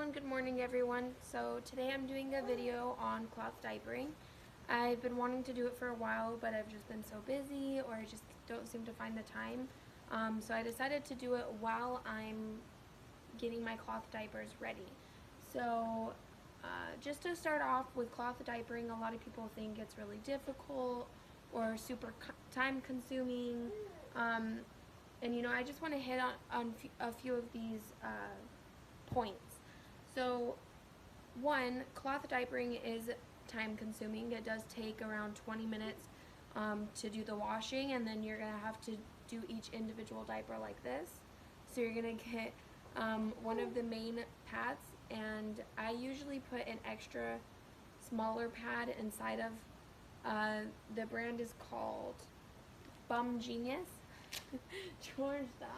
afternoon, good morning everyone. So today I'm doing a video on cloth diapering. I've been wanting to do it for a while, but I've just been so busy or I just don't seem to find the time. So I decided to do it while I'm getting my cloth diapers ready. So just to start off with cloth diapering, a lot of people think it's really difficult or super time consuming. And I just want to hit on a few of these points. So one, cloth diapering is time consuming. It does take around 20 minutes to do the washing, and then you're going to have to do each individual diaper like this. So you're going to get one of the main pads, and I usually put an extra smaller pad inside of, the brand is called Bum Genius. George, stop.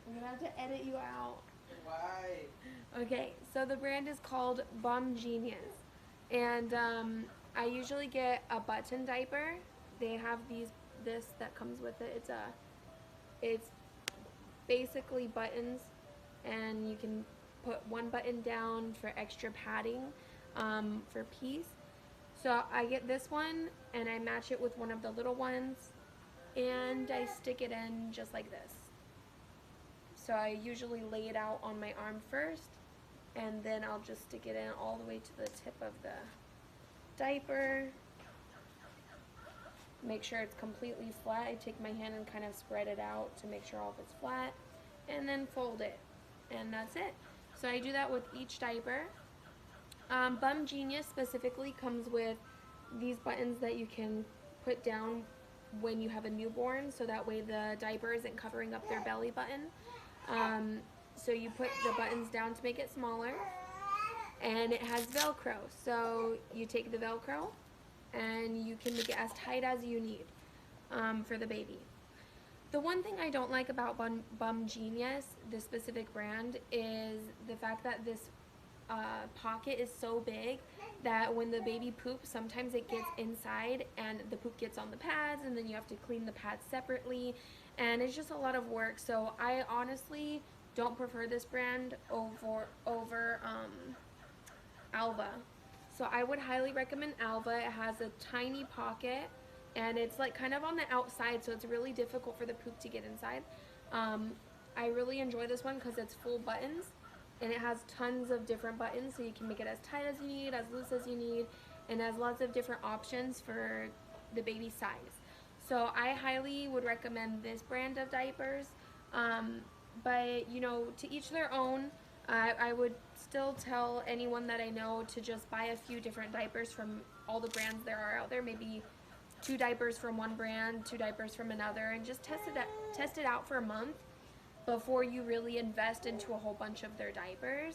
I'm going to have to edit you out. Why? Okay, so the brand is called Bum Genius, and I usually get a button diaper. They have this that comes with it. It's basically buttons, and you can put one button down for extra padding for peace. So I get this one, and I match it with one of the little ones, and I stick it in just like this. So I usually lay it out on my arm first, and then I'll just stick it in all the way to the tip of the diaper. Make sure it's completely flat. I take my hand and kind of spread it out to make sure all of it's flat, and then fold it, and that's it. So I do that with each diaper. Bum Genius specifically comes with these buttons that you can put down when you have a newborn, so that way the diaper isn't covering up their belly button. So you put the buttons down to make it smaller, and it has Velcro. So you take the Velcro and you can make it as tight as you need for the baby. The one thing I don't like about Bum Genius, this specific brand, is the fact that this pocket is so big that when the baby poops, sometimes it gets inside and the poop gets on the pads, and then you have to clean the pads separately, and it's just a lot of work. So I honestly don't prefer this brand over Alva. So I would highly recommend Alva. It has a tiny pocket, and it's like kind of on the outside, so it's really difficult for the poop to get inside. I really enjoy this one because it's full buttons, and it has tons of different buttons, so you can make it as tight as you need, as loose as you need, and has lots of different options for the baby size. So I highly would recommend this brand of diapers, but to each their own. I would still tell anyone that I know to just buy a few different diapers from all the brands there are out there, maybe 2 diapers from one brand, 2 diapers from another, and just test it out for a month before you really invest into a whole bunch of their diapers.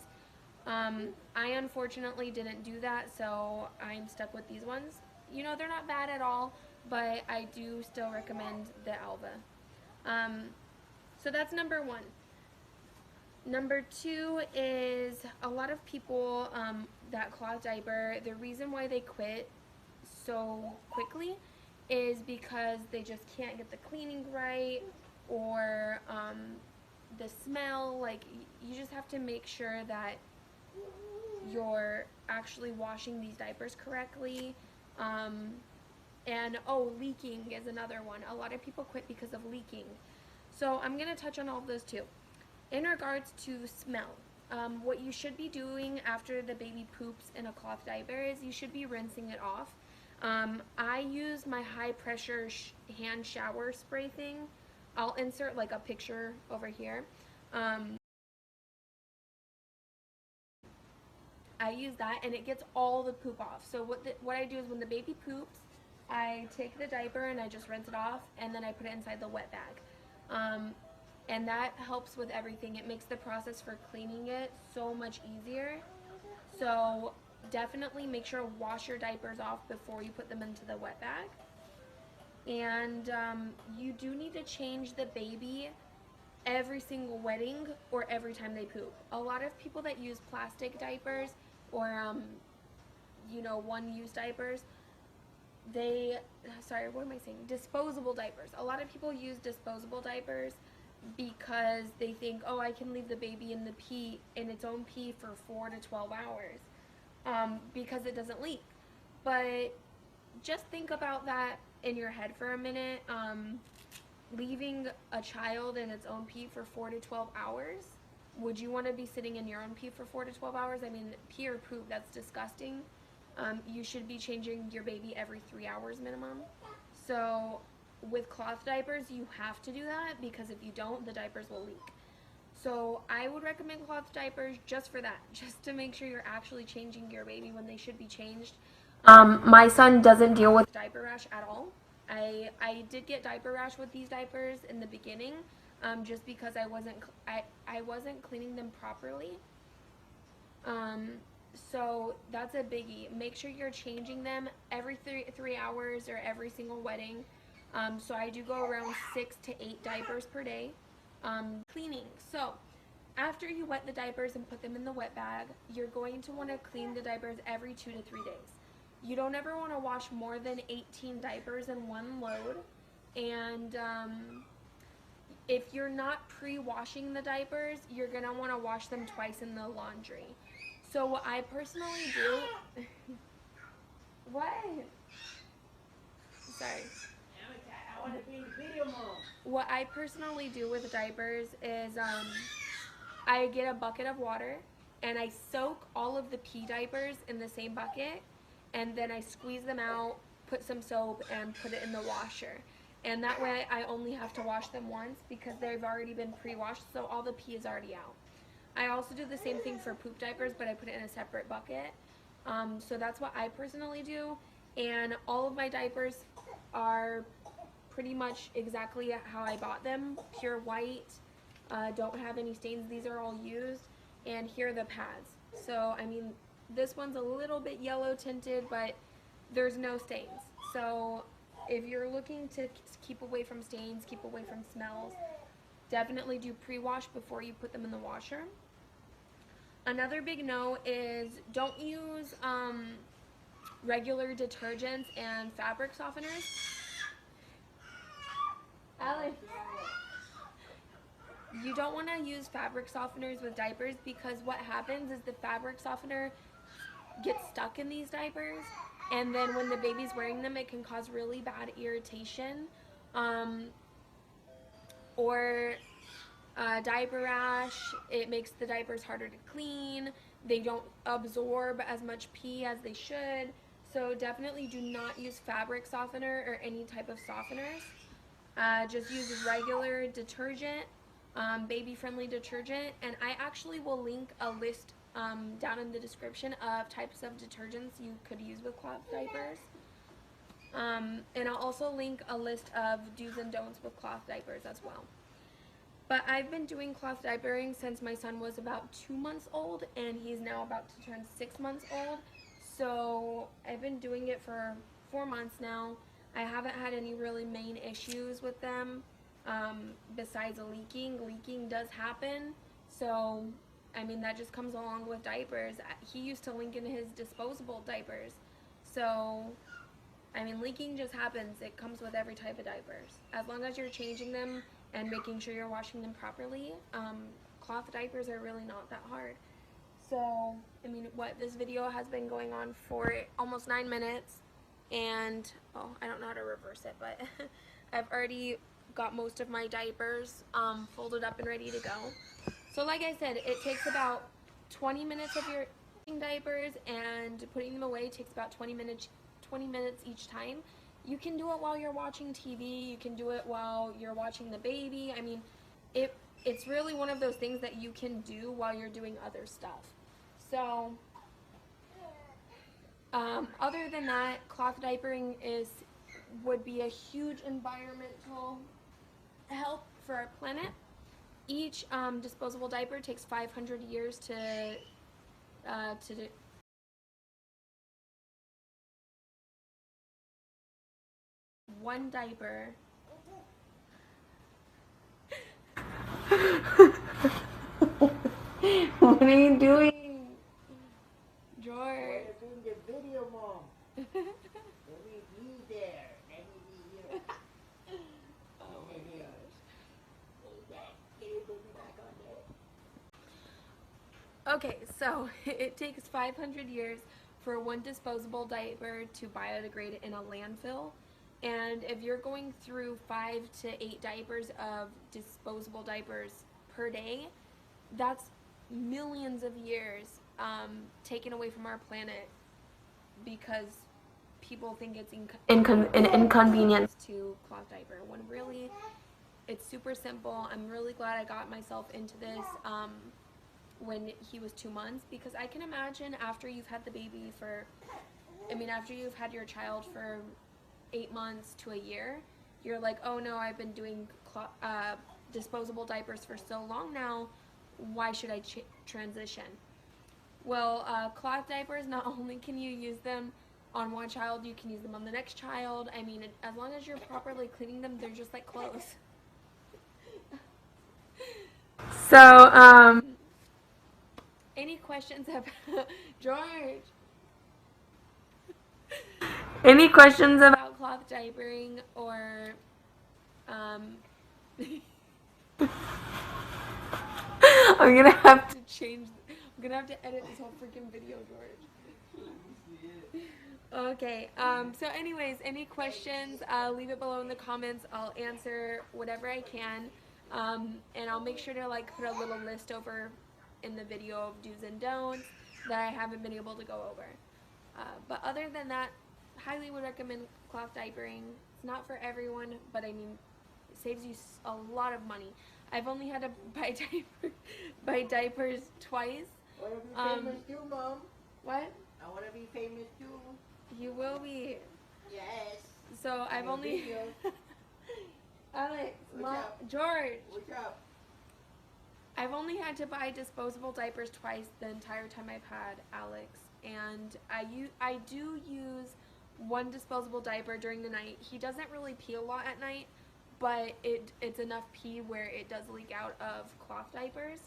I unfortunately didn't do that, so I'm stuck with these ones. They're not bad at all, but I do still recommend the Alva. So that's number 1. Number 2 is a lot of people that cloth diaper, the reason why they quit so quickly is because they just can't get the cleaning right, or the smell. Like, you just have to make sure that you're actually washing these diapers correctly. And leaking is another one. A lot of people quit because of leaking. So I'm going to touch on all of those too. In regards to smell, what you should be doing after the baby poops in a cloth diaper is you should be rinsing it off. I use my high pressure hand shower spray thing. I'll insert like a picture over here. I use that, and it gets all the poop off. So what I do is when the baby poops, I take the diaper and I just rinse it off, and then I put it inside the wet bag. And that helps with everything. It makes the process for cleaning it so much easier. So definitely make sure to wash your diapers off before you put them into the wet bag. And you do need to change the baby every single wetting or every time they poop. A lot of people that use plastic diapers or one-use diapers, disposable diapers. A lot of people use disposable diapers because they think, oh, I can leave the baby in its own pee for 4 to 12 hours because it doesn't leak. But just think about that in your head for a minute. Leaving a child in its own pee for 4 to 12 hours. Would you want to be sitting in your own pee for 4 to 12 hours? I mean, pee or poop, that's disgusting. You should be changing your baby every 3 hours minimum. So with cloth diapers, you have to do that, because if you don't, the diapers will leak. So I would recommend cloth diapers just for that, just to make sure you're actually changing your baby when they should be changed. My son doesn't deal with diaper rash at all. I did get diaper rash with these diapers in the beginning, just because I wasn't cleaning them properly. So that's a biggie. Make sure you're changing them every 3 hours or every single wetting. So I do go around 6 to 8 diapers per day. Cleaning. So after you wet the diapers and put them in the wet bag, you're going to want to clean the diapers every 2 to 3 days. You don't ever want to wash more than 18 diapers in one load. And if you're not pre-washing the diapers, you're going to want to wash them twice in the laundry. So what I personally do... What? Sorry. I want to be in the video, Mom. What I personally do with diapers is I get a bucket of water and I soak all of the pee diapers in the same bucket, and then I squeeze them out, put some soap, and put it in the washer. And that way I only have to wash them once because they've already been pre-washed, so all the pee is already out. I also do the same thing for poop diapers, but I put it in a separate bucket. So that's what I personally do. And all of my diapers are pretty much exactly how I bought them. Pure white, don't have any stains. These are all used. And here are the pads. So, I mean, this one's a little bit yellow tinted, but there's no stains. So if you're looking to keep away from stains, keep away from smells, definitely do pre-wash before you put them in the washer. Another big no is don't use regular detergents and fabric softeners. Alex, you don't want to use fabric softeners with diapers, because what happens is the fabric softener gets stuck in these diapers, and then when the baby's wearing them, it can cause really bad irritation or diaper rash. It makes the diapers harder to clean. They don't absorb as much pee as they should. So definitely do not use fabric softener or any type of softeners. Just use regular detergent, baby-friendly detergent. And I actually will link a list down in the description of types of detergents you could use with cloth diapers. And I'll also link a list of do's and don'ts with cloth diapers as well. But I've been doing cloth diapering since my son was about 2 months old, and he's now about to turn 6 months old. So I've been doing it for 4 months now. I haven't had any really main issues with them besides leaking. Leaking does happen. So, I mean, that just comes along with diapers. He used to leak in his disposable diapers. So, I mean, leaking just happens. It comes with every type of diapers. As long as you're changing them and making sure you're washing them properly, cloth diapers are really not that hard. So, I mean, this video has been going on for almost 9 minutes, and, oh, I don't know how to reverse it, but I've already got most of my diapers folded up and ready to go. So, like I said, it takes about 20 minutes of your diapers, and putting them away takes about 20 minutes each time. You can do it while you're watching TV. You can do it while you're watching the baby. I mean, it's really one of those things that you can do while you're doing other stuff. So, other than that, cloth diapering would be a huge environmental help for our planet. Each disposable diaper takes 500 years to do. One diaper. What are you doing, George? We're doing the video, Mom. Let me be there. Let me be here. Oh my gosh. Okay, so it takes 500 years for one disposable diaper to biodegrade in a landfill. And if you're going through 5 to 8 diapers of disposable diapers per day, that's millions of years taken away from our planet because people think it's an inconvenience to cloth diaper when really it's super simple. I'm really glad I got myself into this when he was 2 months, because I can imagine after you've had the baby for, after you've had your child for 8 months to a year, you're like, oh no, I've been doing disposable diapers for so long now, why should I transition? Well, cloth diapers, not only can you use them on one child, you can use them on the next child. As long as you're properly cleaning them, they're just like clothes. So, any questions about George? Any questions about cloth diapering or I'm gonna have to change. I'm gonna have to edit this whole freaking video, George. Okay. So, anyways, any questions? Leave it below in the comments. I'll answer whatever I can, and I'll make sure to put a little list over in the video of do's and don'ts that I haven't been able to go over. But other than that, highly would recommend cloth diapering. It's not for everyone, but it saves you a lot of money. I've only had to buy diapers twice. I want to be famous too, Mom. What? I want to be famous too. You will be. Yes. So I've only. Alex, Mom, George. What's up? I've only had to buy disposable diapers twice the entire time I've had Alex, and I do use one disposable diaper during the night. He doesn't really pee a lot at night, but it's enough pee where it does leak out of cloth diapers.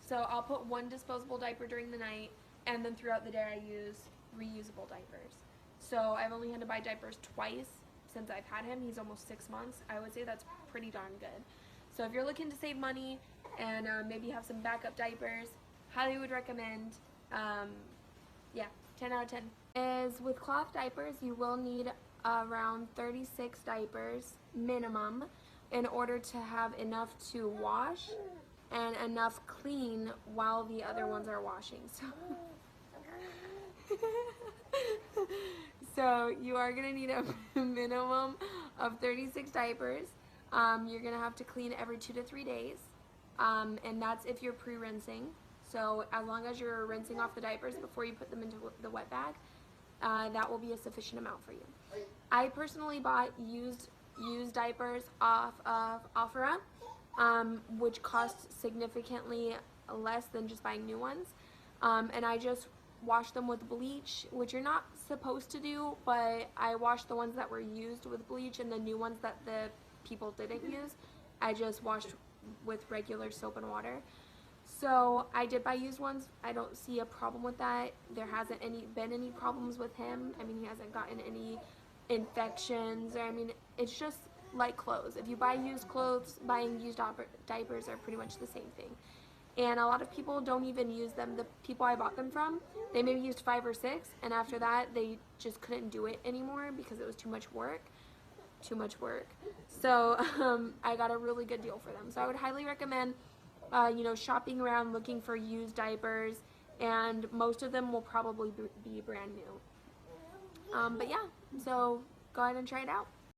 So I'll put one disposable diaper during the night, and then throughout the day I use reusable diapers. So I've only had to buy diapers twice since I've had him. He's almost 6 months. I would say that's pretty darn good. So if you're looking to save money and maybe have some backup diapers, highly would recommend. Yeah, 10 out of 10. Is with cloth diapers, you will need around 36 diapers minimum in order to have enough to wash and enough clean while the other ones are washing. So you are going to need a minimum of 36 diapers. You're going to have to clean every 2 to 3 days, and that's if you're pre-rinsing. So as long as you're rinsing off the diapers before you put them into the wet bag, that will be a sufficient amount for you. I personally bought used diapers off of OfferUp, which cost significantly less than just buying new ones, and I just washed them with bleach, which you're not supposed to do, but I washed the ones that were used with bleach, and the new ones that the people didn't use, I just washed with regular soap and water. So I did buy used ones. I don't see a problem with that. There hasn't been any problems with him. He hasn't gotten any infections, or it's just like clothes. If you buy used clothes, buying used diapers are pretty much the same thing. And a lot of people don't even use them. The people I bought them from, they maybe used 5 or 6, and after that they just couldn't do it anymore because it was too much work. So I got a really good deal for them. So I would highly recommend shopping around looking for used diapers, and most of them will probably be brand new. But yeah, so go ahead and try it out.